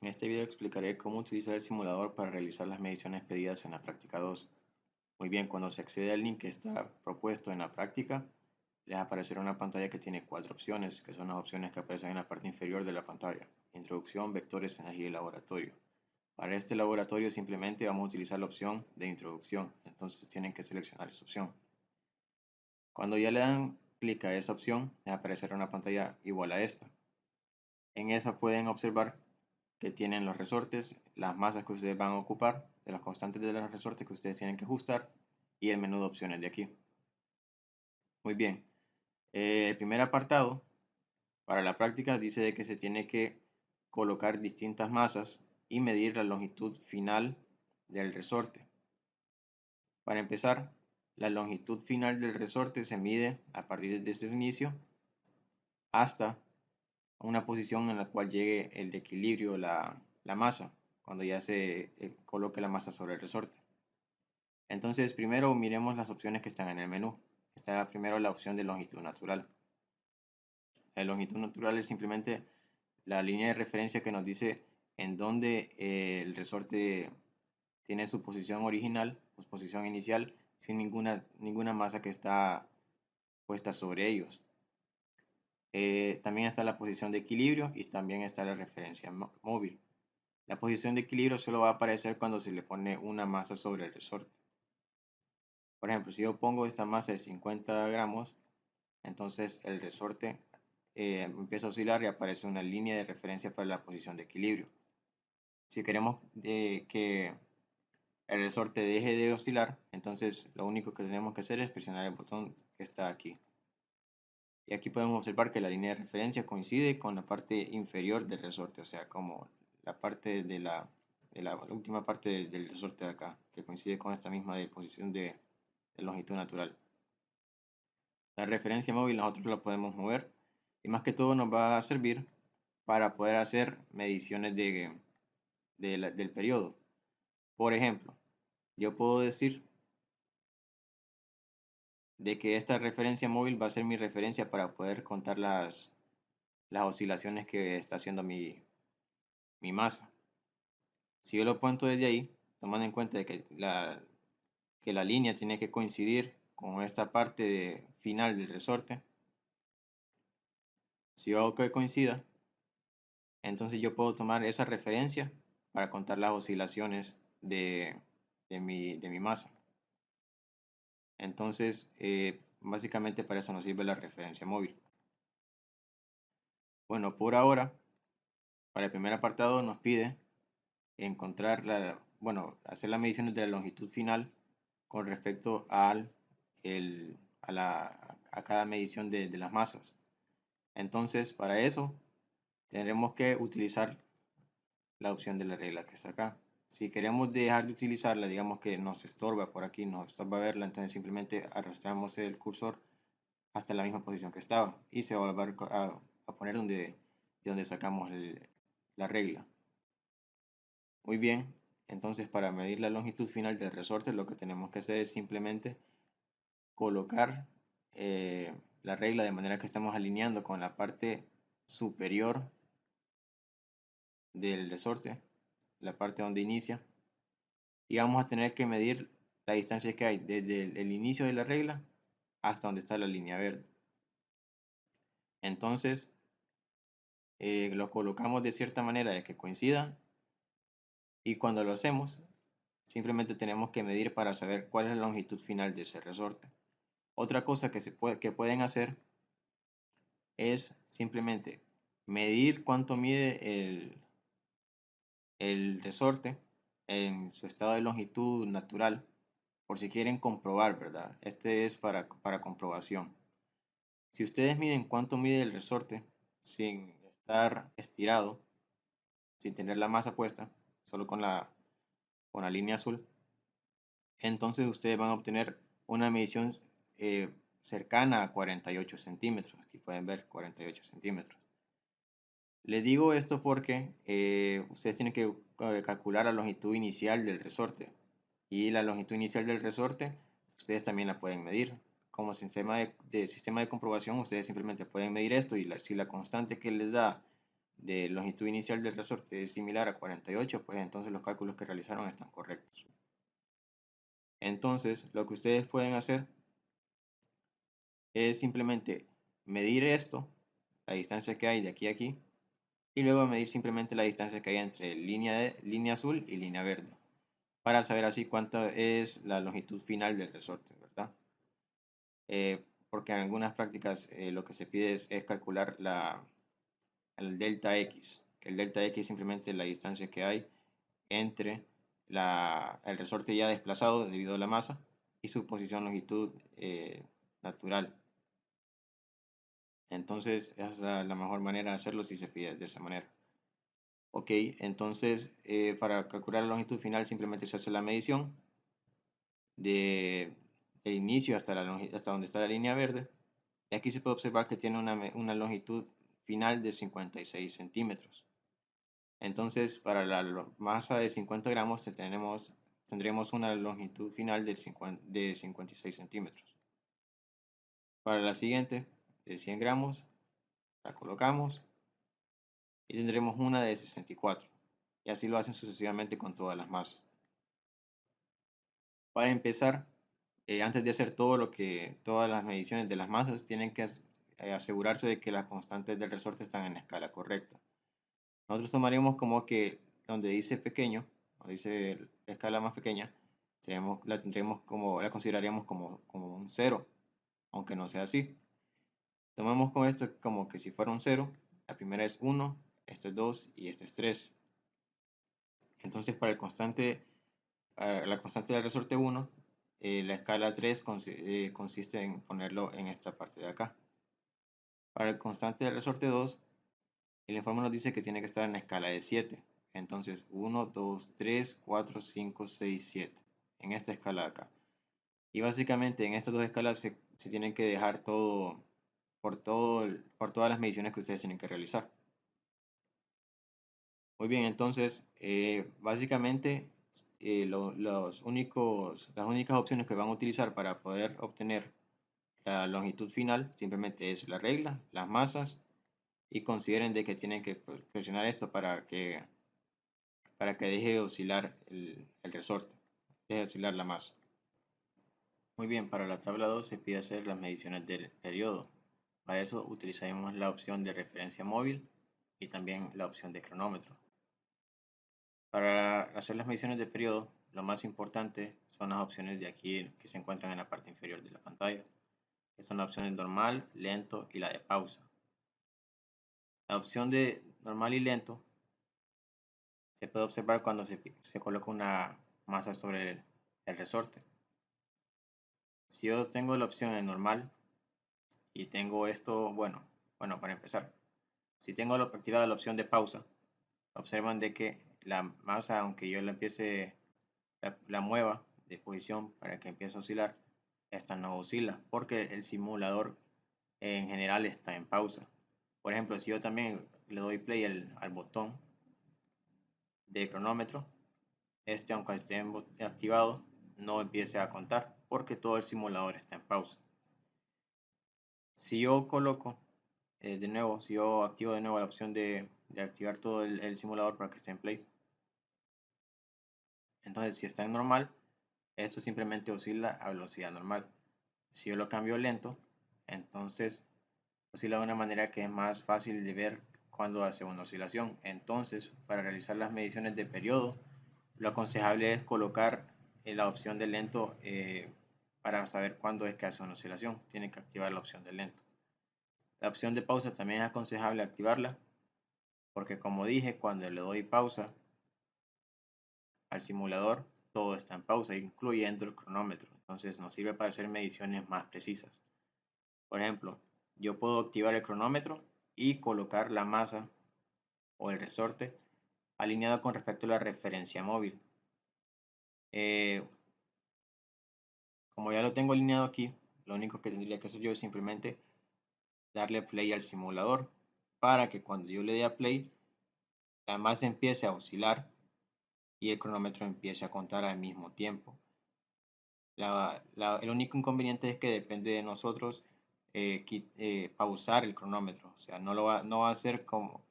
En este video explicaré cómo utilizar el simulador para realizar las mediciones pedidas en la práctica 2. Muy bien, cuando se accede al link que está propuesto en la práctica, les aparecerá una pantalla que tiene 4 opciones, que son las opciones que aparecen en la parte inferior de la pantalla: Introducción, Vectores, Energía y Laboratorio. Para este laboratorio simplemente vamos a utilizar la opción de Introducción, entonces tienen que seleccionar esa opción. Cuando ya le dan clic a esa opción, les aparecerá una pantalla igual a esta. En esa pueden observar que tienen los resortes, las masas que ustedes van a ocupar, de las constantes de los resortes que ustedes tienen que ajustar y el menú de opciones de aquí. Muy bien, el primer apartado para la práctica dice de que se tiene que colocar distintas masas y medir la longitud final del resorte. Para empezar, la longitud final del resorte se mide a partir de su inicio hasta una posición en la cual llegue el equilibrio, la masa, cuando ya se coloque la masa sobre el resorte. Entonces, primero miremos las opciones que están en el menú. Está primero la opción de longitud natural. La longitud natural es simplemente la línea de referencia que nos dice en dónde el resorte tiene su posición original, su posición inicial, sin ninguna masa que está puesta sobre ellos. También está la posición de equilibrio y también está la referencia móvil. La posición de equilibrio solo va a aparecer cuando se le pone una masa sobre el resorte. Por ejemplo, si yo pongo esta masa de 50 gramos, entonces el resorte empieza a oscilar y aparece una línea de referencia para la posición de equilibrio. Si queremos que el resorte deje de oscilar, entonces lo único que tenemos que hacer es presionar el botón que está aquí. Y aquí podemos observar que la línea de referencia coincide con la parte inferior del resorte, o sea, como la parte de la última parte del resorte de acá, que coincide con esta misma de posición de longitud natural. La referencia móvil nosotros la podemos mover y más que todo nos va a servir para poder hacer mediciones del periodo. Por ejemplo, yo puedo decir de que esta referencia móvil va a ser mi referencia para poder contar las oscilaciones que está haciendo mi masa. Si yo lo cuento desde ahí, tomando en cuenta de que la línea tiene que coincidir con esta parte final del resorte, si yo hago que coincida, entonces yo puedo tomar esa referencia para contar las oscilaciones de mi masa. Entonces, básicamente para eso nos sirve la referencia móvil. Bueno, por ahora, para el primer apartado nos pide encontrar hacer las mediciones de la longitud final con respecto a cada medición de las masas. Entonces, para eso, tendremos que utilizar la opción de la regla que está acá. Si queremos dejar de utilizarla, digamos que nos estorba por aquí, nos estorba verla, entonces simplemente arrastramos el cursor hasta la misma posición que estaba y se va a volver a poner de donde sacamos la regla. Muy bien, entonces para medir la longitud final del resorte lo que tenemos que hacer es simplemente colocar la regla de manera que estamos alineando con la parte superior del resorte, la parte donde inicia, y vamos a tener que medir la distancia que hay desde el inicio de la regla hasta donde está la línea verde. Entonces lo colocamos de cierta manera de que coincida, y cuando lo hacemos simplemente tenemos que medir para saber cuál es la longitud final de ese resorte. Otra cosa que pueden hacer es simplemente medir cuánto mide el resorte en su estado de longitud natural, por si quieren comprobar, ¿verdad? Este es para comprobación. Si ustedes miden cuánto mide el resorte sin estar estirado, sin tener la masa puesta, solo con la línea azul, entonces ustedes van a obtener una medición cercana a 48 centímetros. Aquí pueden ver 48 centímetros. Les digo esto porque ustedes tienen que calcular la longitud inicial del resorte, y la longitud inicial del resorte ustedes también la pueden medir. Como sistema de comprobación, ustedes simplemente pueden medir esto, y si la constante que les da de longitud inicial del resorte es similar a 48, pues entonces los cálculos que realizaron están correctos. Entonces, lo que ustedes pueden hacer es simplemente medir esto, la distancia que hay de aquí a aquí, y luego medir simplemente la distancia que hay entre línea azul y línea verde, para saber así cuánto es la longitud final del resorte, ¿verdad? Porque en algunas prácticas lo que se pide es calcular el delta X, que el delta X es simplemente la distancia que hay entre el resorte ya desplazado debido a la masa y su posición longitud natural. Entonces esa es la mejor manera de hacerlo si se pide de esa manera. Ok, entonces para calcular la longitud final simplemente se hace la medición de el inicio hasta donde está la línea verde, y aquí se puede observar que tiene una longitud final de 56 centímetros. Entonces para la masa de 50 gramos tendremos una longitud final de 56 centímetros. Para la siguiente de 100 gramos la colocamos y tendremos una de 64, y así lo hacen sucesivamente con todas las masas. Para empezar, antes de hacer todas las mediciones de las masas, tienen que asegurarse de que las constantes del resorte están en la escala correcta. Nosotros tomaríamos como que donde dice pequeño, o dice la escala más pequeña, la consideraríamos como un 0, aunque no sea así. Tomamos con esto como que si fuera un 0, la primera es 1, esta es 2 y esta es 3. Entonces para la constante del resorte 1, la escala 3 consiste en ponerlo en esta parte de acá. Para el constante del resorte 2, el informe nos dice que tiene que estar en la escala de 7. Entonces 1, 2, 3, 4, 5, 6, 7. En esta escala de acá. Y básicamente en estas dos escalas se tienen que dejar todo por todas las mediciones que ustedes tienen que realizar. Muy bien, entonces básicamente las únicas opciones que van a utilizar para poder obtener la longitud final simplemente es la regla, las masas, y consideren de que tienen que presionar esto para que deje de oscilar el resorte, deje de oscilar la masa. Muy bien, para la tabla 2 se pide hacer las mediciones del periodo. Para eso utilizaremos la opción de referencia móvil y también la opción de cronómetro. Para hacer las mediciones de periodo, lo más importante son las opciones de aquí que se encuentran en la parte inferior de la pantalla, que son las opciones normal, lento y la de pausa. La opción de normal y lento se puede observar cuando se coloca una masa sobre el resorte. Si yo tengo la opción en normal y tengo esto, bueno, para empezar, si tengo activada la opción de pausa, observan de que la masa, aunque yo la mueva de posición para que empiece a oscilar, esta no oscila porque el simulador en general está en pausa. Por ejemplo, si yo también le doy play al botón de cronómetro, aunque esté activado, no empiece a contar porque todo el simulador está en pausa. Si yo coloco si yo activo de nuevo la opción de activar todo el simulador para que esté en play, entonces si está en normal, esto simplemente oscila a velocidad normal. Si yo lo cambio lento, entonces oscila de una manera que es más fácil de ver cuando hace una oscilación. Entonces, para realizar las mediciones de periodo, lo aconsejable es colocar la opción de lento para saber cuándo es que hace una oscilación. Tiene que activar la opción de lento. La opción de pausa también es aconsejable activarla, porque como dije, cuando le doy pausa al simulador, todo está en pausa, incluyendo el cronómetro. Entonces nos sirve para hacer mediciones más precisas. Por ejemplo, yo puedo activar el cronómetro y colocar la masa o el resorte alineado con respecto a la referencia móvil. Como ya lo tengo alineado aquí, lo único que tendría que hacer yo es simplemente darle play al simulador para que cuando yo le dé a play, la masa empiece a oscilar y el cronómetro empiece a contar al mismo tiempo. El único inconveniente es que depende de nosotros pausar el cronómetro. O sea, no va a ser como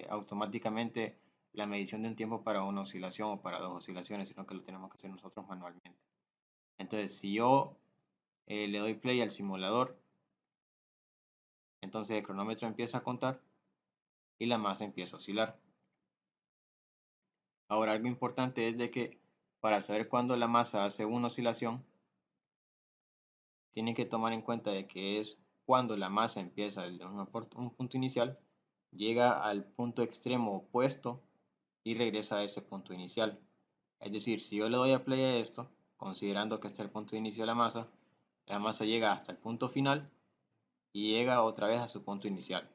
automáticamente la medición de un tiempo para una oscilación o para dos oscilaciones, sino que lo tenemos que hacer nosotros manualmente. Entonces, si yo le doy play al simulador, entonces el cronómetro empieza a contar y la masa empieza a oscilar. Ahora, algo importante es de que para saber cuándo la masa hace una oscilación, tiene que tomar en cuenta de que es cuando la masa empieza desde un punto inicial, llega al punto extremo opuesto y regresa a ese punto inicial. Es decir, si yo le doy a play a esto, considerando que este es el punto de inicio de la masa llega hasta el punto final y llega otra vez a su punto inicial.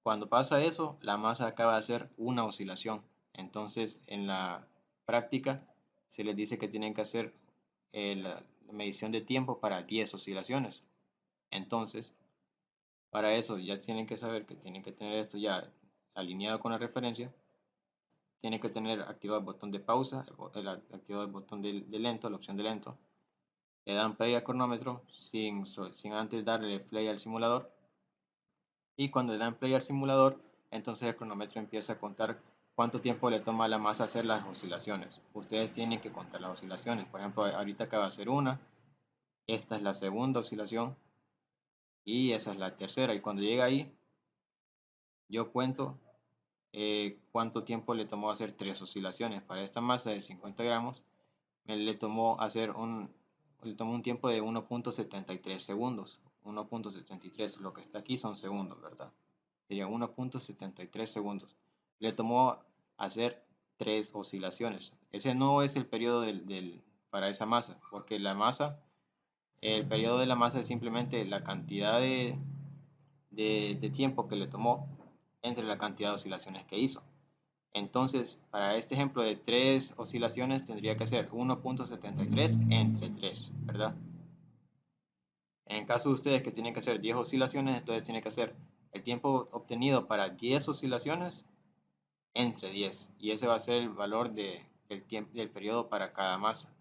Cuando pasa eso, la masa acaba de hacer una oscilación. Entonces, en la práctica, se les dice que tienen que hacer la medición de tiempo para 10 oscilaciones. Entonces, para eso ya tienen que saber que tienen que tener esto ya alineado con la referencia. Tienen que tener activado el botón de pausa, activado el botón de lento, la opción de lento. Le dan play al cronómetro sin antes darle play al simulador. Y cuando le dan play al simulador, entonces el cronómetro empieza a contar cuánto tiempo le toma a la masa hacer las oscilaciones. Ustedes tienen que contar las oscilaciones. Por ejemplo, ahorita acaba de hacer una, esta es la segunda oscilación y esa es la tercera. Y cuando llega ahí, yo cuento cuánto tiempo le tomó hacer 3 oscilaciones. Para esta masa de 50 gramos, le tomó un tiempo de 1.73 segundos. 1.73, lo que está aquí son segundos, ¿verdad? Sería 1.73 segundos. Le tomó hacer 3 oscilaciones. Ese no es el periodo para esa masa, porque el periodo de la masa es simplemente la cantidad de tiempo que le tomó entre la cantidad de oscilaciones que hizo. Entonces, para este ejemplo de 3 oscilaciones tendría que ser 1.73 entre 3, ¿verdad? En el caso de ustedes que tienen que hacer 10 oscilaciones, entonces tiene que hacer el tiempo obtenido para 10 oscilaciones entre 10. Y ese va a ser el valor del periodo para cada masa.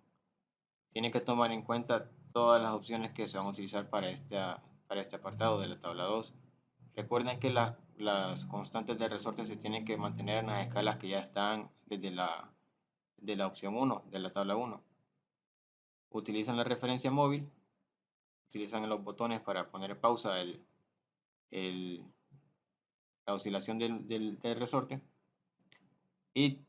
Tiene que tomar en cuenta todas las opciones que se van a utilizar para este apartado de la tabla 2. Recuerden que las constantes de resorte se tienen que mantener en las escalas que ya están desde de la opción 1, de la tabla 1. Utilizan la referencia móvil, utilizan los botones para poner pausa la oscilación del resorte. Y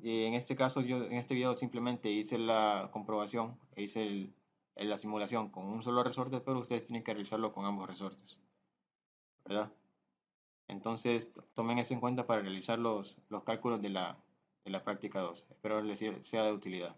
en este caso, yo en este video simplemente hice la comprobación, hice la simulación con un solo resorte, pero ustedes tienen que realizarlo con ambos resortes, ¿verdad? Entonces, tomen eso en cuenta para realizar los cálculos de la práctica 2. Espero les sea de utilidad.